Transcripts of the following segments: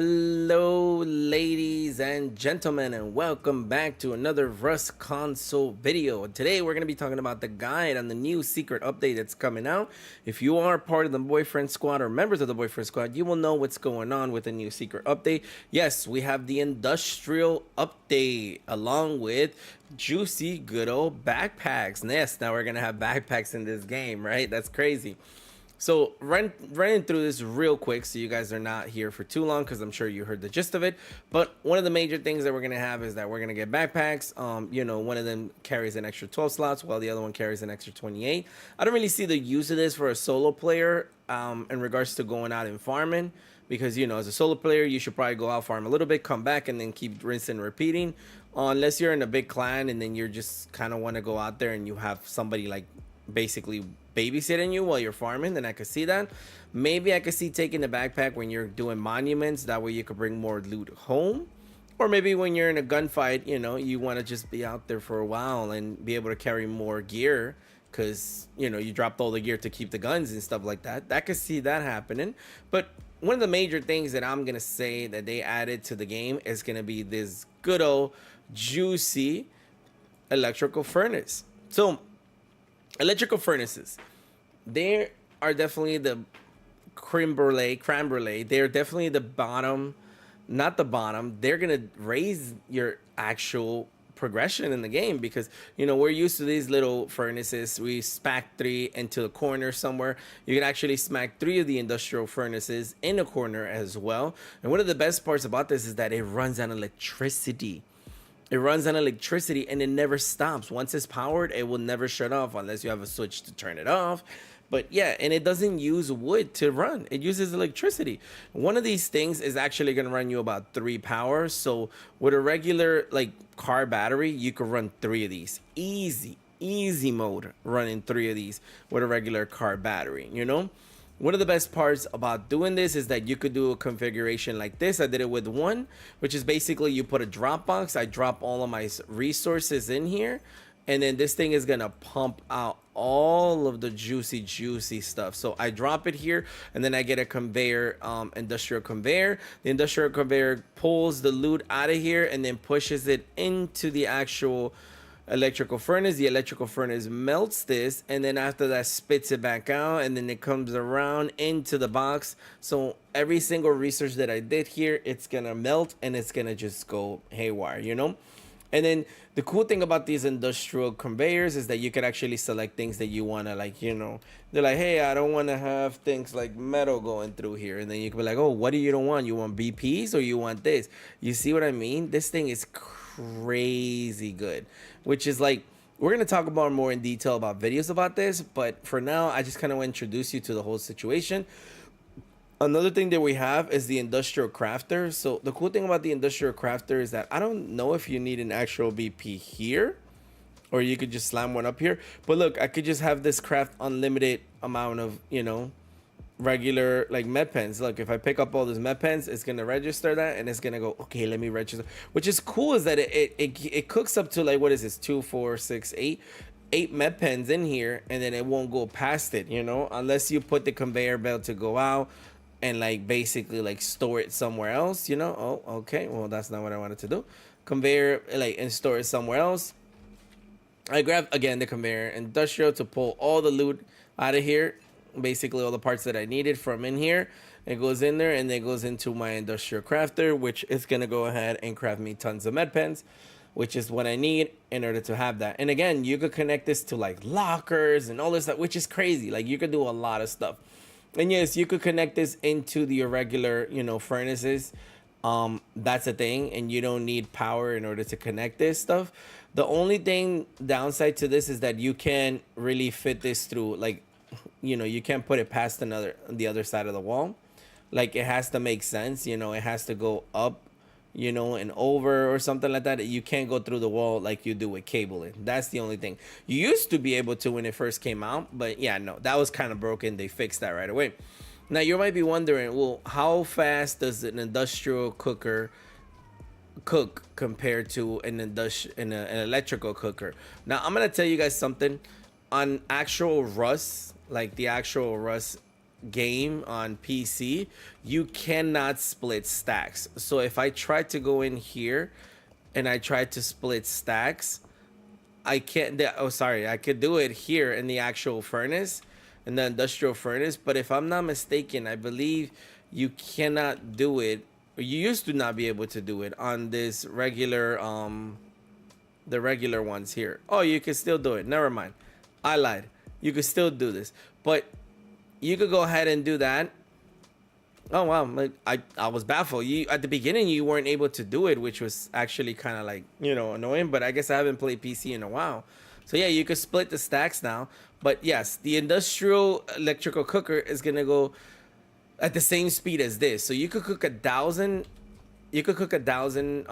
Hello ladies and gentlemen, and welcome back to another Rust console video. Today we're going to be talking about the guide on the new secret update that's coming out. If you are part of the Boyfriend Squad or members of the Boyfriend Squad, you will know what's going on with the new secret update. Yes, we have the industrial update along with juicy good old backpacks. Yes, now we're going to have backpacks in this game, right? That's crazy. So running through this real quick so you guys are not here for too long, because I'm sure you heard the gist of it. But one of the major things that we're going to have is that we're going to get backpacks. One of them carries an extra 12 slots while the other one carries an extra 28. I don't really see the use of this for a solo player in regards to going out and farming, because, as a solo player, you should probably go out, farm a little bit, come back, and then keep rinsing and repeating. Unless you're in a big clan and then you're just kind of want to go out there and you have somebody like basically babysitting you while you're farming, then I could see that. Maybe I could see taking the backpack when you're doing monuments. That way you could bring more loot home. Or maybe when you're in a gunfight, you want to just be out there for a while and be able to carry more gear, because you dropped all the gear to keep the guns and stuff like that. I could see that happening. But one of the major things that I'm gonna say that they added to the game is gonna be this good old juicy electrical furnace. So electrical furnaces, they are definitely the creme brulee. They're definitely the bottom, not the bottom. They're gonna raise your actual progression in the game, because we're used to these little furnaces. We smack 3 into the corner somewhere. You can actually smack 3 of the industrial furnaces in a corner as well. And one of the best parts about this is that it runs on electricity. It runs on electricity and it never stops. Once it's powered, it will never shut off unless you have a switch to turn it off. But yeah, and it doesn't use wood to run. It uses electricity. One of these things is actually going to run you about 3 power. So with a regular like car battery, you could run 3 of these. Easy mode running 3 of these with a regular car battery, One of the best parts about doing this is that you could do a configuration like this. I did it with 1, which is basically you put a drop box. I drop all of my resources in here, and then this thing is gonna pump out all of the juicy stuff. So I drop it here, and then I get a conveyor, industrial conveyor. The industrial conveyor pulls the loot out of here and then pushes it into the actual electrical furnace. The electrical furnace melts this, and then after that spits it back out, and then it comes around into the box. So every single research that I did here, it's gonna melt and it's gonna just go haywire, And then the cool thing about these industrial conveyors is that you could actually select things that you want to, like, they're like, hey, I don't want to have things like metal going through here. And then you can be like, oh, what do you don't want? You want BPs or you want this? You see what I mean? This thing is crazy good, which is like, we're going to talk about more in detail about videos about this. But for now, I just kind of want to introduce you to the whole situation. Another thing that we have is the industrial crafter. So the cool thing about the industrial crafter is that I don't know if you need an actual BP here, or you could just slam one up here. But look, I could just have this craft unlimited amount of, regular like med pens. Look, if I pick up all those med pens, it's gonna register that, and it's gonna go, okay, let me register. Which is cool, is that it cooks up to, like, what is this, 2, 4, 6, 8 med pens in here, and then it won't go past it, unless you put the conveyor belt to go out and like basically like store it somewhere else, Oh, okay, well, that's not what I wanted to do. Conveyor, like, and store it somewhere else. I grab again the conveyor industrial to pull all the loot out of here, basically all the parts that I needed from in here. It goes in there, and then it goes into my industrial crafter, which is gonna go ahead and craft me tons of med pens, which is what I need in order to have that. And again, you could connect this to like lockers and all this stuff, which is crazy. Like, you could do a lot of stuff. And yes, you could connect this into the irregular, furnaces. That's a thing, and you don't need power in order to connect this stuff. The only thing downside to this is that you can't really fit this through, like, you can't put it past the other side of the wall. Like, it has to make sense, it has to go up, and over or something like that. You can't go through the wall like you do with cabling. That's the only thing. You used to be able to when it first came out, but yeah, no, that was kind of broken. They fixed that right away. Now you might be wondering, well, how fast does an industrial cooker cook compared to an electrical cooker? Now I'm gonna tell you guys something. On actual Rust, like the actual Rust game on PC, you cannot split stacks. So if I try to go in here and I try to split stacks, I can't. Oh, sorry. I could do it here in the actual furnace, in the industrial furnace. But if I'm not mistaken, I believe you cannot do it. Or you used to not be able to do it on this regular, the regular ones here. Oh, you can still do it. Never mind. I lied. You could still do this, but you could go ahead and do that. Oh wow, like I was baffled. You at the beginning you weren't able to do it, which was actually kind of like, you know, annoying. But I guess I haven't played PC in a while, so yeah, you could split the stacks now. But yes, the industrial electrical cooker is gonna go at the same speed as this, so you could cook 1,000. You could cook 1,000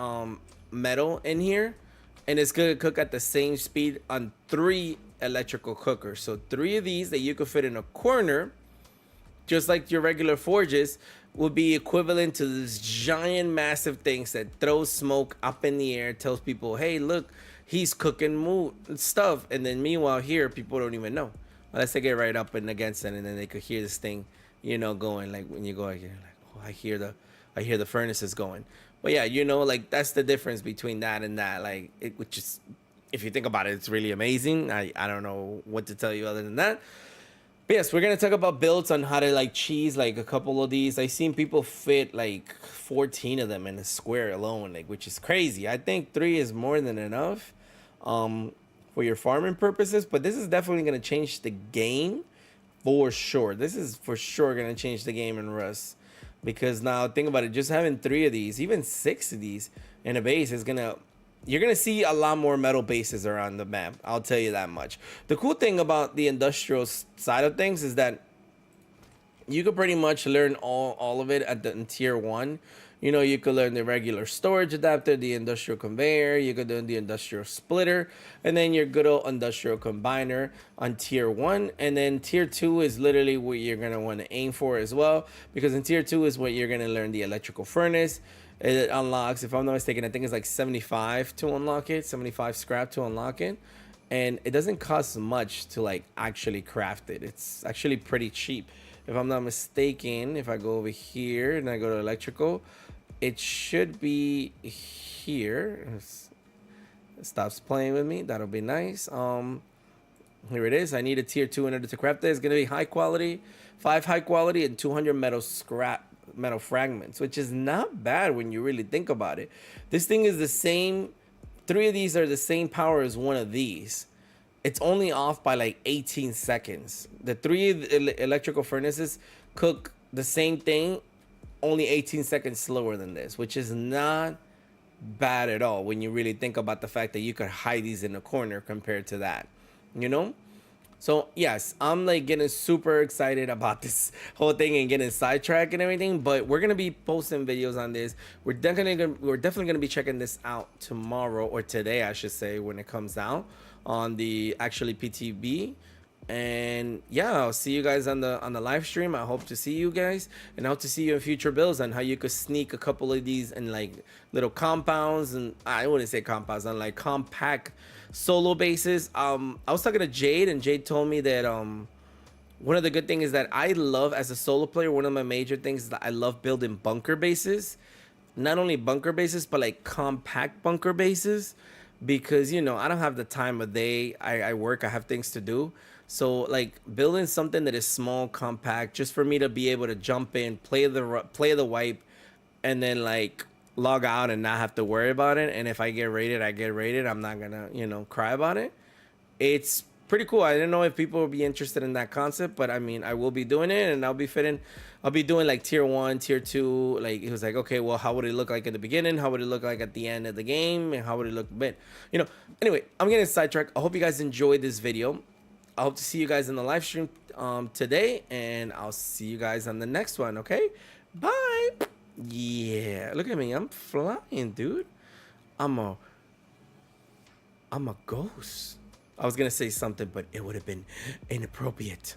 metal in here, and it's gonna cook at the same speed on 3 electrical cookers. So 3 of these that you could fit in a corner, just like your regular forges, will be equivalent to this giant massive things that throws smoke up in the air, tells people, hey look, he's cooking stuff. And then meanwhile here, people don't even know unless they get right up and against it, and then they could hear this thing, you know, going. Like when you go here, like, oh, I hear the furnaces going. But yeah, you know, like that's the difference between that and that. Like it, which is, if you think about it, it's really amazing. I don't know what to tell you other than that. But yes, we're gonna talk about builds on how to like cheese like a couple of these. I've seen people fit like 14 of them in a square alone, like, which is crazy. I think 3 is more than enough for your farming purposes. But this is definitely gonna change the game for sure. This is for sure gonna change the game in Rust, because now think about it. Just having 3 of these, even 6 of these in a base is gonna. You're going to see a lot more metal bases around the map. I'll tell you that much. The cool thing about the industrial side of things is that you could pretty much learn all of it in tier 1. You know, you could learn the regular storage adapter, the industrial conveyor, you could learn the industrial splitter, and then your good old industrial combiner on tier 1. And then tier 2 is literally what you're going to want to aim for as well, because in tier 2 is what you're going to learn the electrical furnace. It unlocks, if I'm not mistaken, I think it's like 75 to unlock it, 75 scrap to unlock it. And it doesn't cost much to like actually craft it. It's actually pretty cheap. If I'm not mistaken, if I go over here and I go to electrical, it should be here. It stops playing with me. That'll be nice. Here it is. I need a tier 2 in order to craft it. It's going to be high quality, 5 high quality and 200 metal fragments, which is not bad when you really think about it. This thing is the same. 3 of these are the same power as 1 of these. It's only off by like 18 seconds. The 3 electrical furnaces cook the same thing, only 18 seconds slower than this, which is not bad at all when you really think about the fact that you could hide these in a corner compared to that, you know? So yes, I'm like getting super excited about this whole thing and getting sidetracked and everything. But we're gonna be posting videos on this. We're definitely gonna be checking this out tomorrow, or today, I should say, when it comes out on the actually PTB. And yeah, I'll see you guys on the live stream. I hope to see you guys, and I hope to see you in future builds on how you could sneak a couple of these in like little compounds, and I wouldn't say compounds, on like compact solo bases. I was talking to Jade, and Jade told me that one of the good things is that I love, as a solo player, one of my major things is that I love building bunker bases. Not only bunker bases, but like compact bunker bases, because you know I don't have the time of day. I work, I have things to do. So like building something that is small, compact, just for me to be able to jump in, play the wipe, and then like log out and not have to worry about it. And if I get raided, I get raided. I'm not gonna, you know, cry about it. It's pretty cool. I didn't know if people would be interested in that concept, but I mean, I will be doing it, and I'll be doing like tier 1, tier 2. Like it was like, okay, well, how would it look like at the beginning? How would it look like at the end of the game? And how would it look bit? You know, anyway, I'm getting sidetracked. I hope you guys enjoyed this video. I hope to see you guys in the live stream today, and I'll see you guys on the next one, okay? Bye! Yeah, look at me. I'm flying, dude. I'm a ghost. I was going to say something, but it would have been inappropriate.